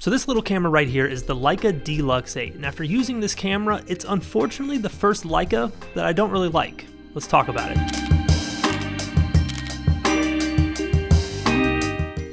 So this little camera right here is the Leica D-Lux 8, and after using this camera, it's unfortunately the first Leica that I don't really like. Let's talk about it.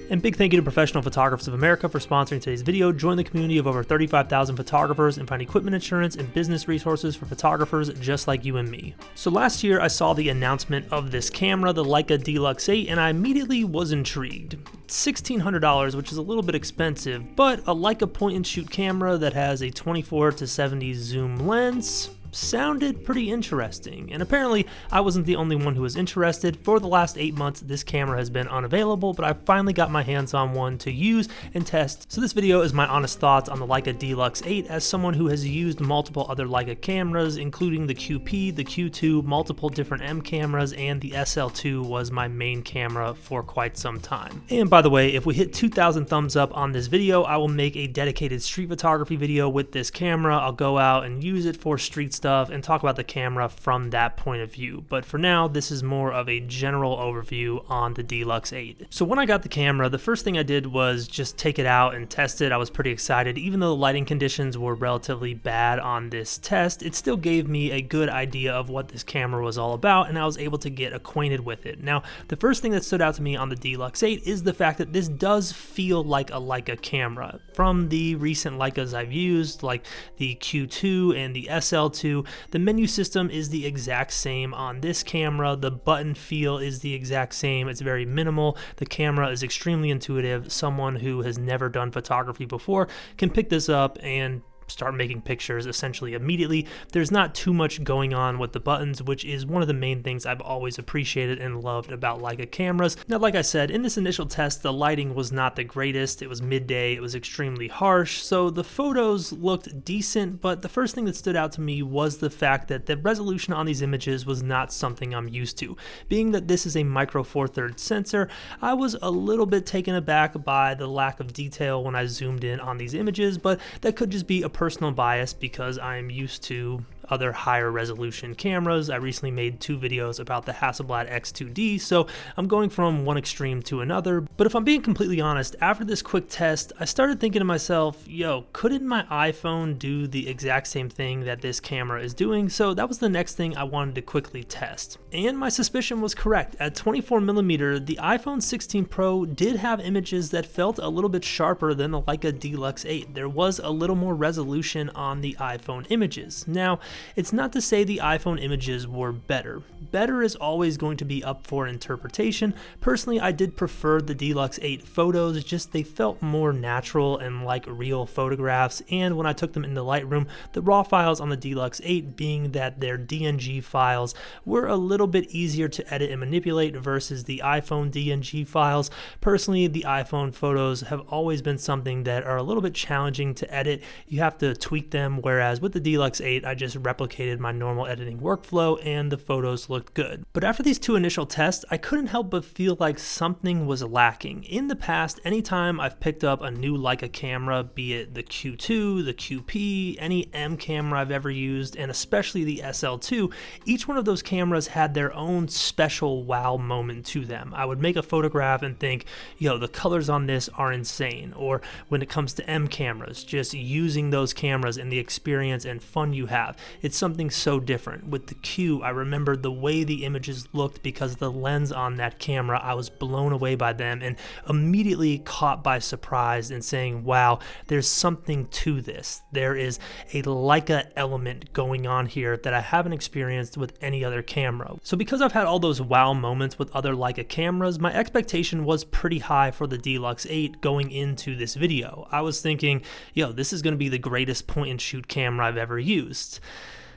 And big thank you to Professional Photographers of America for sponsoring today's video. Join the community of over 35,000 photographers and find equipment insurance and business resources for photographers just like you and me. So last year I saw the announcement of this camera, the Leica D-Lux 8, and I immediately was intrigued. It's $1,600, which is a little bit expensive, but a Leica point-and-shoot camera that has a 24-70 zoom lens sounded pretty interesting, and apparently I wasn't the only one who was interested. For the last 8 months, this camera has been unavailable, but I finally got my hands on one to use and test. So this video is my honest thoughts on the Leica D-Lux 8 as someone who has used multiple other Leica cameras, including the QP, the Q2, multiple different M cameras, and the SL2 was my main camera for quite some time. And by the way, if we hit 2,000 thumbs up on this video, I will make a dedicated street photography video with this camera. I'll go out and use it for street stuff and talk about the camera from that point of view. But for now, this is more of a general overview on the D-Lux 8. So when I got the camera, the first thing I did was just take it out and test it. I was pretty excited. Even though the lighting conditions were relatively bad on this test, it still gave me a good idea of what this camera was all about, and I was able to get acquainted with it. Now, the first thing that stood out to me on the D-Lux 8 is the fact that this does feel like a Leica camera. From the recent Leicas I've used, like the Q2 and the SL2, the menu system is the exact same on this camera. The button feel is the exact same. It's very minimal. The camera is extremely intuitive. Someone who has never done photography before can pick this up and start making pictures essentially immediately. There's not too much going on with the buttons, which is one of the main things I've always appreciated and loved about Leica cameras. Now, like I said, in this initial test, the lighting was not the greatest. It was midday, it was extremely harsh, so the photos looked decent, but the first thing that stood out to me was the fact that the resolution on these images was not something I'm used to. Being that this is a micro four thirds sensor, I was a little bit taken aback by the lack of detail when I zoomed in on these images, but that could just be a personal bias because I'm used to other higher resolution cameras. I recently made 2 videos about the Hasselblad X2D, so I'm going from one extreme to another. But if I'm being completely honest, after this quick test, I started thinking to myself, yo, couldn't my iPhone do the exact same thing that this camera is doing? So that was the next thing I wanted to quickly test. And my suspicion was correct. At 24mm, the iPhone 16 Pro did have images that felt a little bit sharper than the Leica D-Lux 8. There was a little more resolution on the iPhone images. Now, it's not to say the iPhone images were better. Better is always going to be up for interpretation. Personally, I did prefer the D-Lux 8 photos, just they felt more natural and like real photographs, and when I took them into Lightroom, the raw files on the D-Lux 8, being that they're DNG files, were a little bit easier to edit and manipulate versus the iPhone DNG files. Personally, the iPhone photos have always been something that are a little bit challenging to edit. You have to tweak them, whereas with the D-Lux 8, I just replicated my normal editing workflow and the photos looked good. But after these 2 initial tests, I couldn't help but feel like something was lacking. In the past, anytime I've picked up a new Leica camera, be it the Q2, the QP, any M camera I've ever used, and especially the SL2, each one of those cameras had their own special wow moment to them. I would make a photograph and think, yo, the colors on this are insane. Or when it comes to M cameras, just using those cameras and the experience and fun you have. It's something so different. With the Q, I remember the way the images looked because of the lens on that camera. I was blown away by them and immediately caught by surprise and saying, wow, there's something to this. There is a Leica element going on here that I haven't experienced with any other camera. So because I've had all those wow moments with other Leica cameras, my expectation was pretty high for the D-Lux 8 going into this video. I was thinking, yo, this is going to be the greatest point-and-shoot camera I've ever used.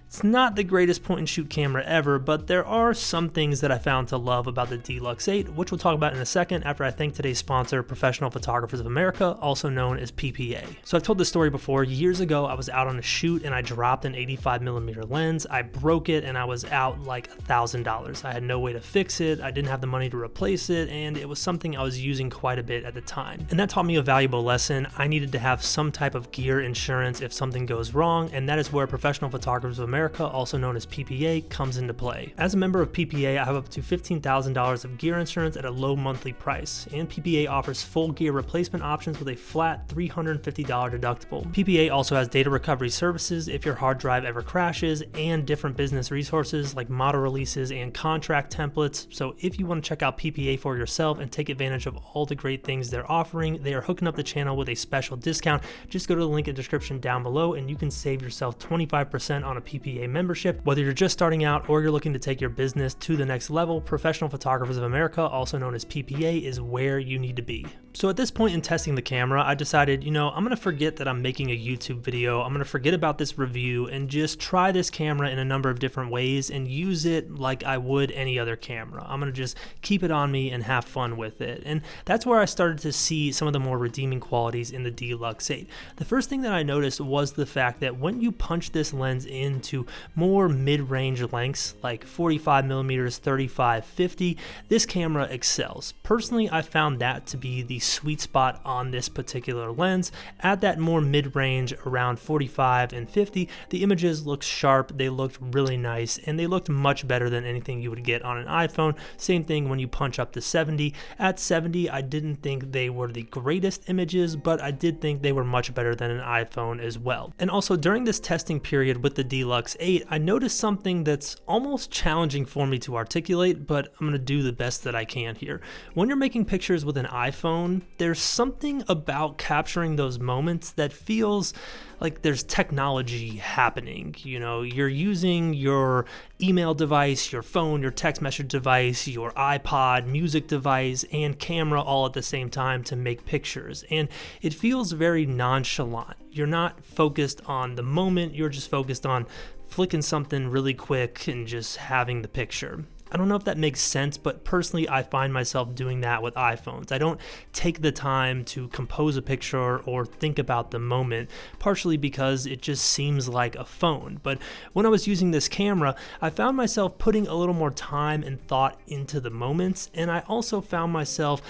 It's not the greatest point-and-shoot camera ever, but there are some things that I found to love about the D-Lux 8, which we'll talk about in a second after I thank today's sponsor, Professional Photographers of America, also known as PPA. So I've told this story before. Years ago, I was out on a shoot and I dropped an 85mm lens. I broke it and I was out like $1,000. I had no way to fix it, I didn't have the money to replace it, and it was something I was using quite a bit at the time. And that taught me a valuable lesson. I needed to have some type of gear insurance if something goes wrong, and that is where Professional Photographers of America America, also known as PPA, comes into play. As a member of PPA, I have up to $15,000 of gear insurance at a low monthly price, and PPA offers full gear replacement options with a flat $350 deductible. PPA also has data recovery services if your hard drive ever crashes, and different business resources like model releases and contract templates. So if you want to check out PPA for yourself and take advantage of all the great things they're offering, they are hooking up the channel with a special discount. Just go to the link in the description down below and you can save yourself 25% on a PPA membership. Whether you're just starting out or you're looking to take your business to the next level, Professional Photographers of America, also known as PPA, is where you need to be. So at this point in testing the camera, I decided, I'm going to forget that I'm making a YouTube video. I'm going to forget about this review and just try this camera in a number of different ways and use it like I would any other camera. I'm going to just keep it on me and have fun with it. And that's where I started to see some of the more redeeming qualities in the D-Lux 8. The first thing that I noticed was the fact that when you punch this lens into more mid-range lengths, like 45mm, 35, 50, this camera excels. Personally, I found that to be the sweet spot on this particular lens. At that more mid-range, around 45 and 50, the images looked sharp, they looked really nice, and they looked much better than anything you would get on an iPhone. Same thing when you punch up to 70. At 70, I didn't think they were the greatest images, but I did think they were much better than an iPhone as well. And also during this testing period with the D-Lux 8, I noticed something that's almost challenging for me to articulate, but I'm gonna do the best that I can here. When you're making pictures with an iPhone, there's something about capturing those moments that feels like there's technology happening. You're using your email device, your phone, your text message device, your iPod, music device, and camera all at the same time to make pictures. And it feels very nonchalant. You're not focused on the moment, you're just focused on flicking something really quick and just having the picture. I don't know if that makes sense, but personally, I find myself doing that with iPhones. I don't take the time to compose a picture or think about the moment, partially because it just seems like a phone. But when I was using this camera, I found myself putting a little more time and thought into the moments, and I also found myself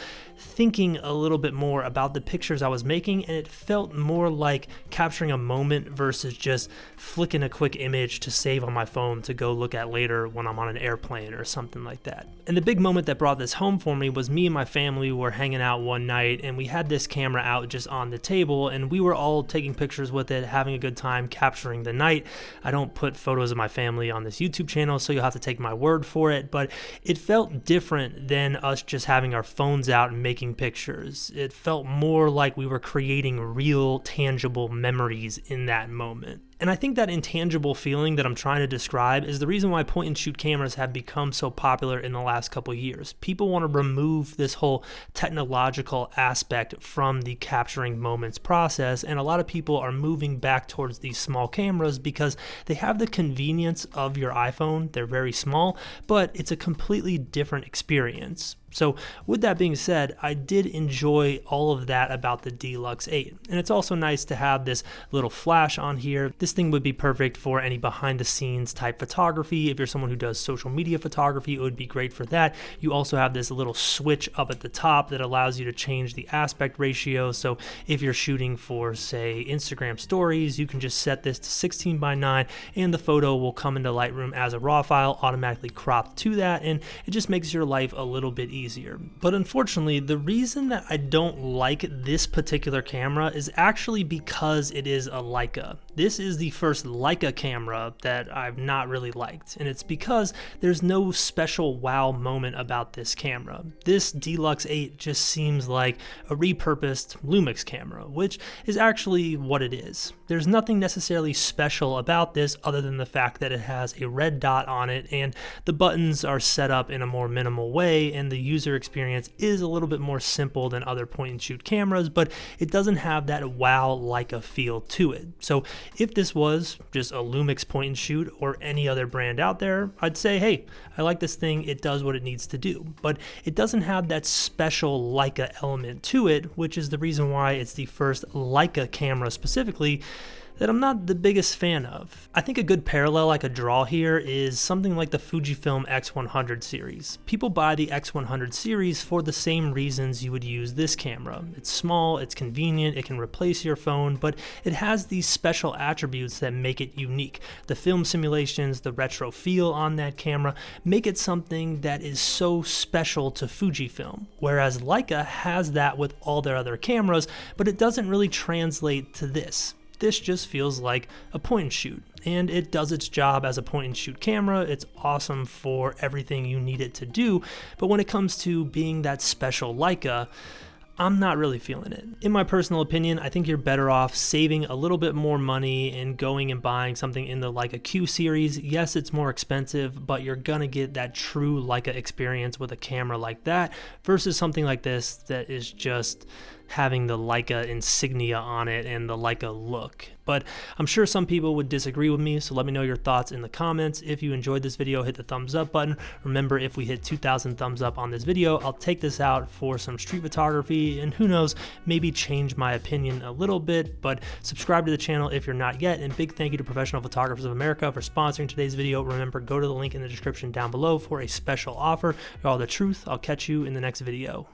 thinking a little bit more about the pictures I was making, and it felt more like capturing a moment versus just flicking a quick image to save on my phone to go look at later when I'm on an airplane or something like that. And the big moment that brought this home for me was me and my family were hanging out one night, and we had this camera out just on the table, and we were all taking pictures with it, having a good time capturing the night. I don't put photos of my family on this YouTube channel, so you'll have to take my word for it, but it felt different than us just having our phones out and making pictures. It felt more like we were creating real, tangible memories in that moment. And I think that intangible feeling that I'm trying to describe is the reason why point and shoot cameras have become so popular in the last couple of years. People want to remove this whole technological aspect from the capturing moments process, and a lot of people are moving back towards these small cameras because they have the convenience of your iPhone. They're very small, but it's a completely different experience. So with that being said, I did enjoy all of that about the D-Lux 8. And it's also nice to have this little flash on here. This thing would be perfect for any behind the scenes type photography. If you're someone who does social media photography, it would be great for that. You also have this little switch up at the top that allows you to change the aspect ratio. So if you're shooting for, say, Instagram stories, you can just set this to 16:9 and the photo will come into Lightroom as a RAW file, automatically cropped to that, and it just makes your life a little bit easier. But unfortunately, the reason that I don't like this particular camera is actually because it is a Leica. This is the first Leica camera that I've not really liked, and it's because there's no special wow moment about this camera. This D-Lux 8 just seems like a repurposed Lumix camera, which is actually what it is. There's nothing necessarily special about this other than the fact that it has a red dot on it and the buttons are set up in a more minimal way, and the user experience is a little bit more simple than other point and shoot cameras, but it doesn't have that wow Leica feel to it. So if this was just a Lumix point and shoot or any other brand out there, I'd say, hey, I like this thing, it does what it needs to do. But it doesn't have that special Leica element to it, which is the reason why it's the first Leica camera specifically that I'm not the biggest fan of. I think a good parallel I could draw here is something like the Fujifilm X100 series. People buy the X100 series for the same reasons you would use this camera. It's small, it's convenient, it can replace your phone, but it has these special attributes that make it unique. The film simulations, the retro feel on that camera make it something that is so special to Fujifilm, whereas Leica has that with all their other cameras, but it doesn't really translate to this. This just feels like a point and shoot, and it does its job as a point and shoot camera. It's awesome for everything you need it to do, but when it comes to being that special Leica, I'm not really feeling it. In my personal opinion, I think you're better off saving a little bit more money and going and buying something in the Leica Q series. Yes, it's more expensive, but you're gonna get that true Leica experience with a camera like that versus something like this that is just having the Leica insignia on it and the Leica look. But I'm sure some people would disagree with me, so let me know your thoughts in the comments. If you enjoyed this video, hit the thumbs up button. Remember, if we hit 2,000 thumbs up on this video, I'll take this out for some street photography, and who knows, maybe change my opinion a little bit. But subscribe to the channel if you're not yet, and big thank you to Professional Photographers of America for sponsoring today's video. Remember, go to the link in the description down below for a special offer. You're all the truth. I'll catch you in the next video.